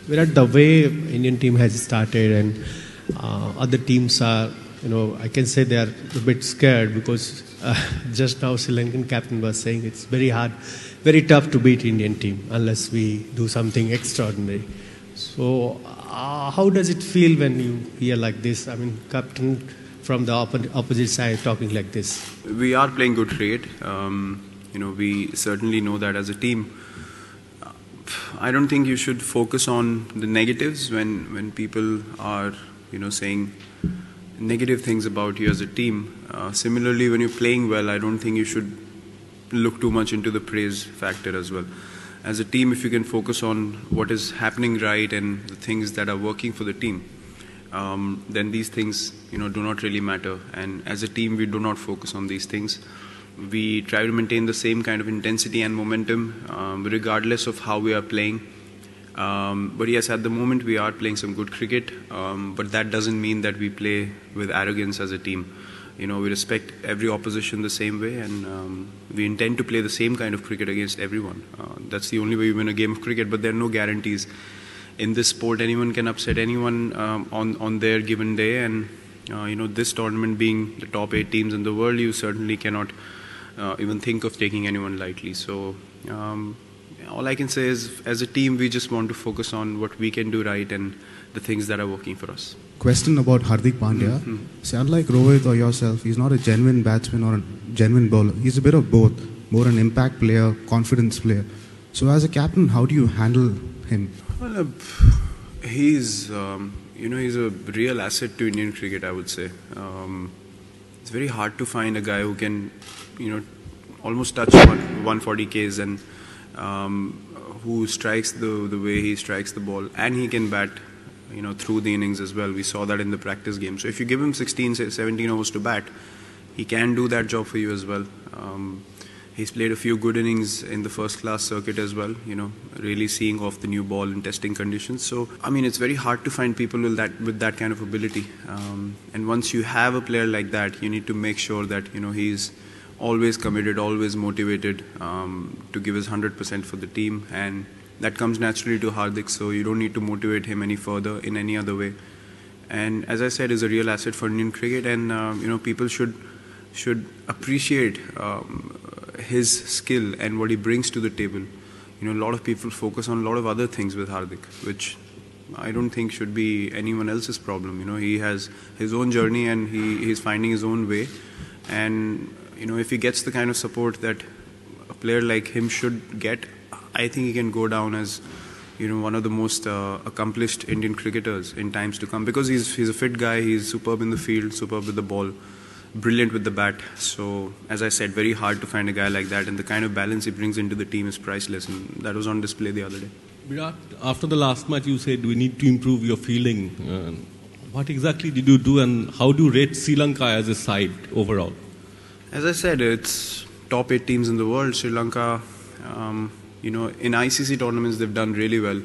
Virat, the way Indian team has started and other teams are, I can say they are a bit scared because just now Sri Lankan captain was saying it's very hard, very tough to beat Indian team unless we do something extraordinary. So how does it feel when you hear like this? I mean, captain from the opposite side talking like this. We are playing good cricket. We certainly know that as a team. I don't think you should focus on the negatives when people are, saying negative things about you as a team. Similarly, when you're playing well, I don't think you should look too much into the praise factor as well. As a team, if you can focus on what is happening right and the things that are working for the team, then these things, do not really matter. And as a team, we do not focus on these things. We try to maintain the same kind of intensity and momentum, regardless of how we are playing. But yes, at the moment we are playing some good cricket, but that doesn't mean that we play with arrogance as a team. We respect every opposition the same way, and we intend to play the same kind of cricket against everyone. That's the only way we win a game of cricket, but there are no guarantees. In this sport, anyone can upset anyone on their given day, and this tournament being the top 8 teams in the world, you certainly cannot even think of taking anyone lightly. So all I can say is, as a team, we just want to focus on what we can do right and the things that are working for us. Question about Hardik Pandya. See, unlike Rohit or yourself, he's not a genuine batsman or a genuine bowler. He's a bit of both, more an impact player, confidence player. So as a captain, how do you handle him? Well, he's he's a real asset to Indian cricket, I would say. It's very hard to find a guy who can, almost touch 140 Ks and who strikes the way he strikes the ball, and he can bat, through the innings as well. We saw that in the practice game. So if you give him 16, 17 overs to bat, he can do that job for you as well. He's played a few good innings in the first class circuit as well, really seeing off the new ball in testing conditions. So, I mean, it's very hard to find people with that kind of ability. And once you have a player like that, you need to make sure that, he's always committed, always motivated to give his 100% for the team. And that comes naturally to Hardik, so you don't need to motivate him any further in any other way. And as I said, he's a real asset for Indian cricket, and, people should appreciate his skill and what he brings to the table. A lot of people focus on a lot of other things with Hardik, which I don't think should be anyone else's problem. He has his own journey and he's finding his own way. And, if he gets the kind of support that a player like him should get, I think he can go down as, one of the most accomplished Indian cricketers in times to come, because he's a fit guy, he's superb in the field, superb with the ball, brilliant with the bat. So, as I said, very hard to find a guy like that, and the kind of balance he brings into the team is priceless, and that was on display the other day. Virat, after the last match you said we need to improve your fielding. What exactly did you do, and how do you rate Sri Lanka as a side overall? As I said, it's top 8 teams in the world. Sri Lanka, in ICC tournaments they've done really well.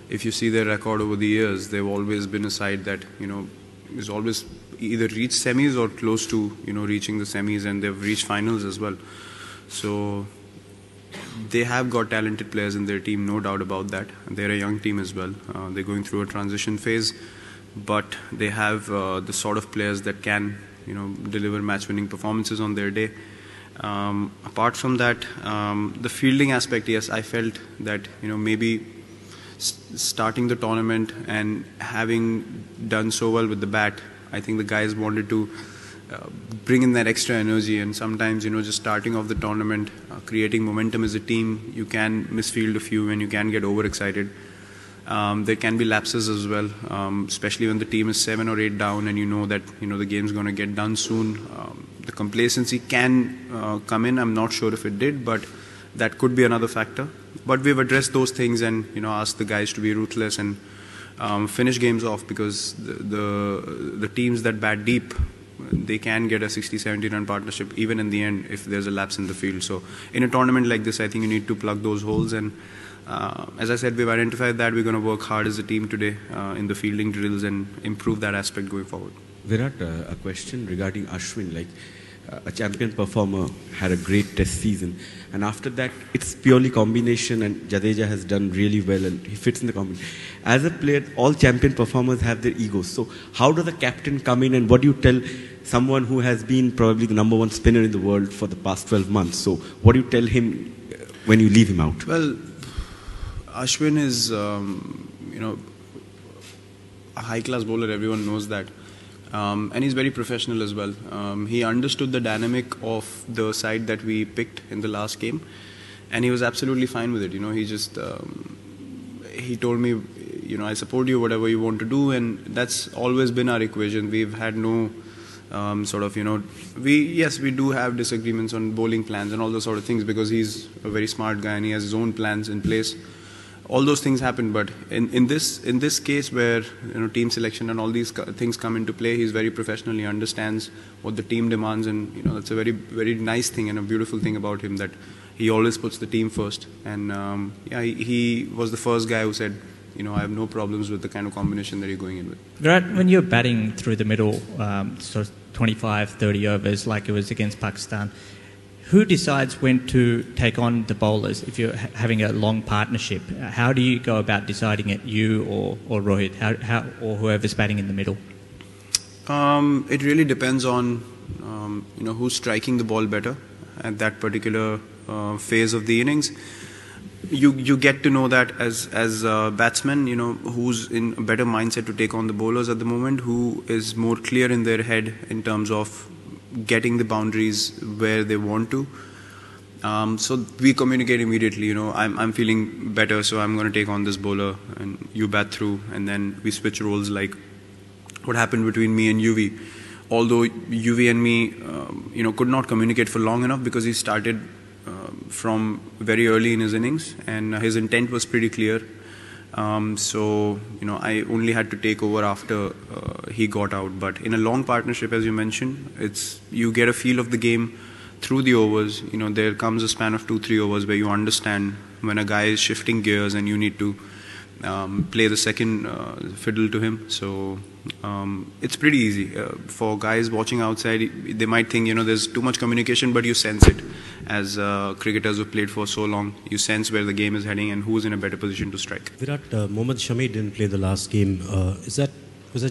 If you see their record over the years, they've always been a side that, is always either reached semis or close to, reaching the semis, and they've reached finals as well. So they have got talented players in their team, no doubt about that. They're a young team as well. They're going through a transition phase, but they have the sort of players that can, deliver match-winning performances on their day. Apart from that, the fielding aspect, yes, I felt that, maybe starting the tournament and having done so well with the bat, I think the guys wanted to bring in that extra energy, and sometimes, just starting off the tournament, creating momentum as a team, you can misfield a few and you can get overexcited. There can be lapses as well, especially when the team is 7 or 8 down and you know that the game's going to get done soon. The complacency can come in. I'm not sure if it did, but that could be another factor. But we've addressed those things and asked the guys to be ruthless and finish games off, because the teams that bat deep, they can get a 60-70 run partnership even in the end if there's a lapse in the field. So in a tournament like this, I think you need to plug those holes, and as I said, we've identified that. We're going to work hard as a team today in the fielding drills and improve that aspect going forward. Virat, a question regarding Ashwin. a champion performer had a great test season. And after that, it's purely combination, and Jadeja has done really well, and he fits in the combination. As a player, all champion performers have their egos. So how does the captain come in, and what do you tell someone who has been probably the #1 spinner in the world for the past 12 months? So what do you tell him when you leave him out? Well, Ashwin is, a high-class bowler, everyone knows that. And he's very professional as well. He understood the dynamic of the side that we picked in the last game, and he was absolutely fine with it. He just he told me, I support you, whatever you want to do, and that's always been our equation. We've had no we do have disagreements on bowling plans and all those sort of things, because he's a very smart guy and he has his own plans in place. All those things happen, but in this case where team selection and all these things come into play, he's very professional. He understands what the team demands, and that's a very, very nice thing and a beautiful thing about him, that he always puts the team first. And he was the first guy who said, I have no problems with the kind of combination that you're going in with. Virat, when you're batting through the middle, sort of 25, 30 overs like it was against Pakistan, who decides when to take on the bowlers if you're having a long partnership? How do you go about deciding it, you or Rohit, or whoever's batting in the middle? It really depends on who's striking the ball better at that particular phase of the innings. You get to know that as a batsman, who's in a better mindset to take on the bowlers at the moment, who is more clear in their head in terms of getting the boundaries where they want to. So we communicate immediately. I'm feeling better, so I'm going to take on this bowler, and you bat through, and then we switch roles, like what happened between me and UV. Although UV and me, could not communicate for long enough, because he started from very early in his innings, and his intent was pretty clear. So I only had to take over after he got out. But in a long partnership, as you mentioned, you get a feel of the game through the overs. There comes a span of 2-3 overs where you understand when a guy is shifting gears and you need to play the second fiddle to him. So it's pretty easy. For guys watching outside, they might think there's too much communication, but you sense it. As cricketers who've played for so long, you sense where the game is heading and who's in a better position to strike. Virat, Mohammad Shami didn't play the last game. Was that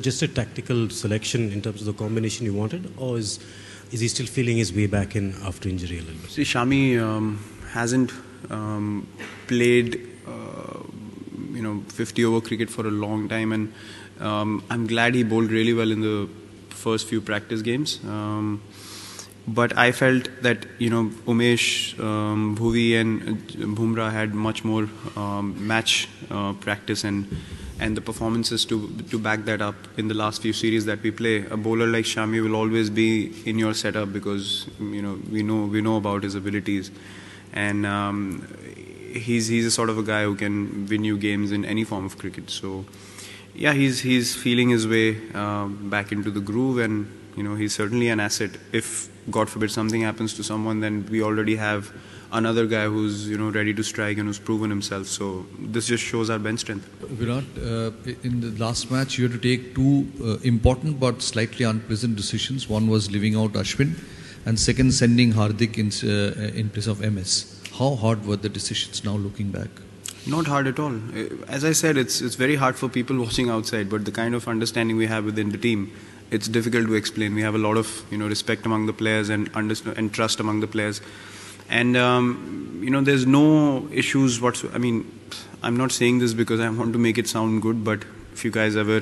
just a tactical selection in terms of the combination you wanted, or is he still feeling his way back in after injury a little bit? See, Shami hasn't played 50-over cricket for a long time, and I'm glad he bowled really well in the first few practice games. But I felt that Umesh, Bhuvi and Bumrah had much more match practice and the performances to back that up in the last few series that we play. A bowler like Shami will always be in your setup, because we know about his abilities, and he's a sort of a guy who can win you games in any form of cricket. So yeah, he's feeling his way back into the groove, and he's certainly an asset. If God forbid something happens to someone, then we already have another guy who's ready to strike and who's proven himself. So this just shows our bench strength. Virat, in the last match you had to take two important but slightly unpleasant decisions. One was leaving out Ashwin, and second, sending Hardik in place of MS. How hard were the decisions now looking back? Not hard at all. As I said, it's very hard for people watching outside, but the kind of understanding we have within the team, it's difficult to explain. We have a lot of respect among the players and trust among the players, and there's no issues whatsoever. I mean, I'm not saying this because I want to make it sound good, but if you guys ever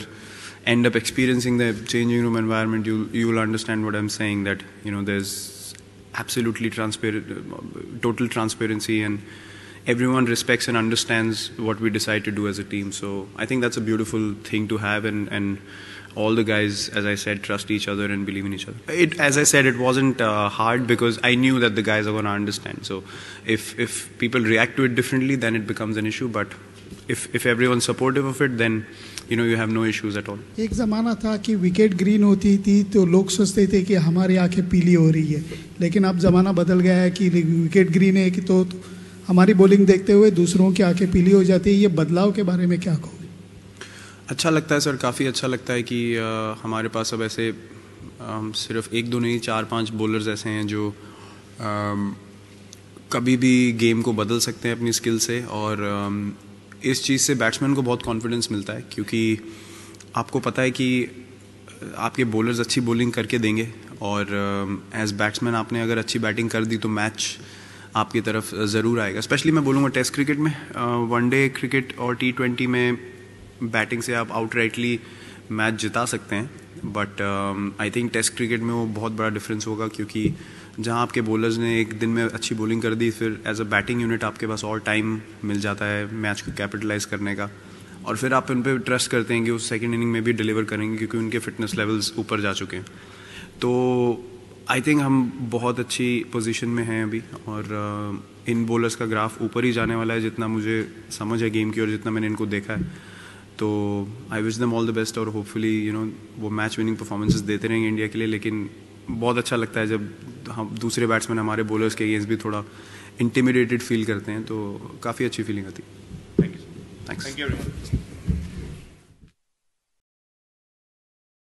end up experiencing the changing room environment, you will understand what I'm saying. That there's absolutely total transparency, and everyone respects and understands what we decide to do as a team. So I think that's a beautiful thing to have, and all the guys, as I said, trust each other and believe in each other. As I said, it wasn't hard, because I knew that the guys are going to understand. So if people react to it differently, then it becomes an issue. But if everyone's supportive of it, then you have no issues at all. एक ज़माना था कि wicket green होती थी तो लोग सोचते थे कि हमारी आंखें पीली हो रही है, लेकिन अब ज़माना बदल गया है कि विकेट ग्रीन है कि तो हमारी बॉलिंग देखते हुए दूसरों की आंखें पीली हो जाती है. ये बदलाव के बारे में क्या कहोगे? अच्छा लगता है सर, काफ़ी अच्छा लगता है कि हमारे पास अब ऐसे सिर्फ एक दो नहीं, 4-5 बॉलर्स ऐसे हैं जो कभी भी गेम को बदल सकते हैं अपनी स्किल से, और इस चीज़ से बैट्समैन को बहुत कॉन्फिडेंस मिलता है, क्योंकि आपको पता है कि आपके बॉलर्स अच्छी बॉलिंग करके देंगे, और एज बैट्समैन आपने अगर अच्छी बैटिंग कर दी तो मैच आपकी तरफ ज़रूर आएगा। स्पेशली मैं बोलूँगा टेस्ट क्रिकेट में, वनडे क्रिकेट और T20 में बैटिंग से आप आउटराइटली मैच जिता सकते हैं, but I think test cricket में वो बहुत बड़ा डिफरेंस होगा, क्योंकि जहां आपके बॉलर्स ने एक दिन में अच्छी बॉलिंग कर दी, फिर एज अ बैटिंग यूनिट आपके पास और टाइम मिल जाता है मैच को कैपिटलाइज करने का, और फिर आप उन पर ट्रस्ट करते हैं कि उस सेकंड इनिंग में भी डिलीवर करेंगे, क्योंकि उनके फिटनेस लेवल्स ऊपर जा चुके हैं। तो आई थिंक हम बहुत अच्छी पोजीशन में हैं अभी, और इन बॉलर्स का ग्राफ ऊपर ही जाने वाला है, जितना मुझे समझ है गेम की और जितना मैंने इनको देखा है। तो I wish them all the best, और होपफुली वो मैच विनिंग परफॉर्मेंसेस देते रहेंगे इंडिया के लिए। लेकिन बहुत अच्छा लगता है जब हम दूसरे बैट्समैन हमारे बॉलर्स के अगेंस्ट भी थोड़ा इंटिमिडेटेड फील करते हैं, तो काफ़ी अच्छी फीलिंग आती है। Thank you.